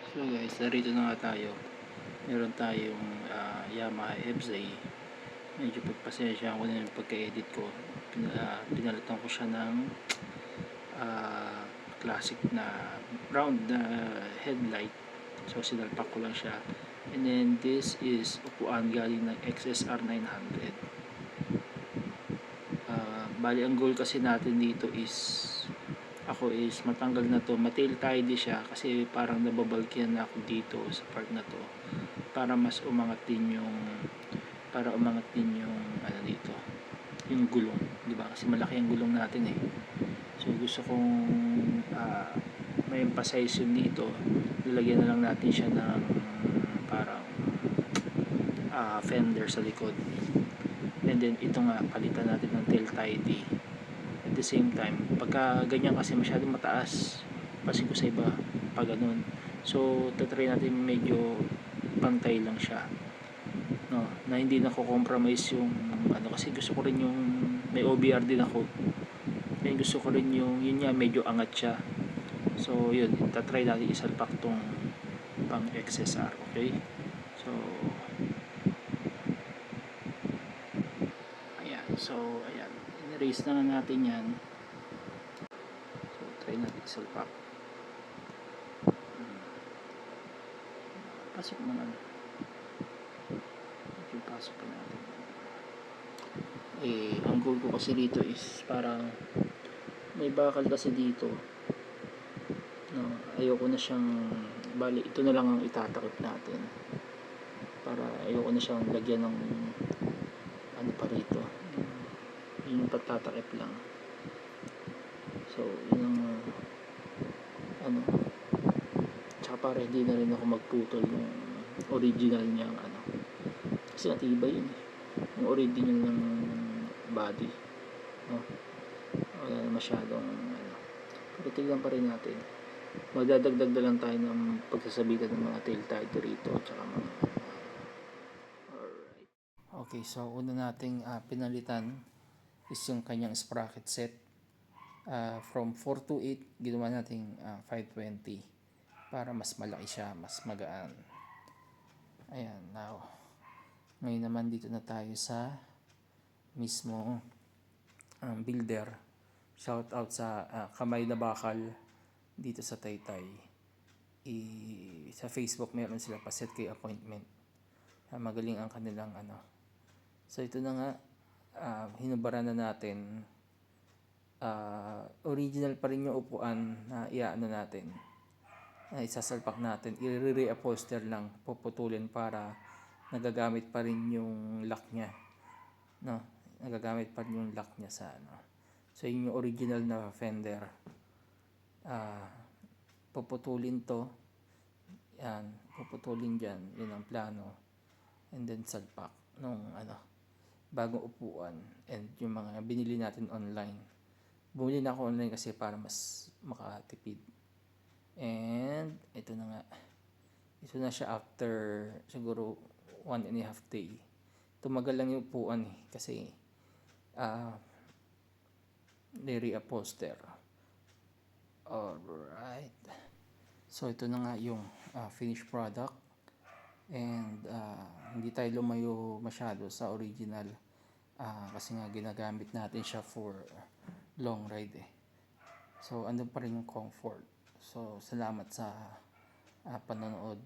So guys, narito na nga tayo. Meron tayong Yamaha FZ. Medyo pagpasensya ako na yung pagka-edit ko. Pinalitan ko siya ng classic na round na headlight. So sinalpak ko lang siya. And then this is upuan galing ng XSR 900. Bali ang goal kasi natin dito is matanggal na to, matail tidy siya kasi parang nababalkihan na ako dito sa part na to para mas umangat din yung ano dito, yung gulong, di ba? Kasi malaki ang gulong natin eh. So gusto kong may emphasize yun dito. Lalagyan na lang natin siya ng parang fender sa likod. And then ito nga, palitan natin ng tail tidy. At the same time, pagka ganyan kasi masyadong mataas, pasin ko sa iba, pag ganun. So, tatry natin medyo pantay lang siya. No, na hindi nako-compromise yung ano, kasi gusto ko rin yung may OBR din ako. Yan, gusto ko rin yung yun nga medyo angat siya. So, yun, tatry natin isalpak tong pang XSR, okay? So, ayan. In-erase na natin yan. So, try natin isalpak. Pasok naman. Yung pasok pa natin. Ang goal ko kasi dito is parang may bakal kasi dito. No, ayoko na siyang bali, ito na lang ang itatakip natin. Para ayoko na siyang lagyan ng ano pa rito. Yung pagtatakip lang. So, yun ang ano. Tsaka para hindi na rin ako magputol yung original niyang ano. Kasi natibay yun eh. Yung original ng body. No? Wala na masyadong ano. Pero tignan pa rin natin. Magdadagdag na lang tayo ng pagsasabitan ng mga tail tied rito. Tsaka mga alright. Okay, so una nating pinalitan is yung kanyang sprocket set. From 428 ginawa nating 520 para mas malaki siya, mas magaan. Ayan, now ngayon naman dito na tayo sa mismo builder. Shout out sa Kamay na Bakal dito sa Taytay. Sa Facebook meron sila pa set kay appointment. Magaling ang kanilang ano. So ito na nga, hinubaran na natin. Original pa rin yung upuan na iaano natin. Isasalpak natin. I-reupholster lang, puputulin para nagagamit pa rin yung lock niya. No, nagagamit pa rin yung lock niya sa ano. So yun yung original na fender. Puputulin to. Yan, puputulin dyan. Yun ang plano. And then salpak nung ano, bagong upuan. And yung mga binili natin online. Bumili na ako online kasi para mas makatipid. And ito na nga. Ito na siya after siguro 1.5 day. Tumagal lang yung upuan eh. Kasi nire-upholster. Alright. So ito na nga yung finished product. And hindi tayo lumayo masyado sa original. Kasi nga ginagamit natin siya for long ride eh. So andun pa rin yung comfort. So salamat sa panonood.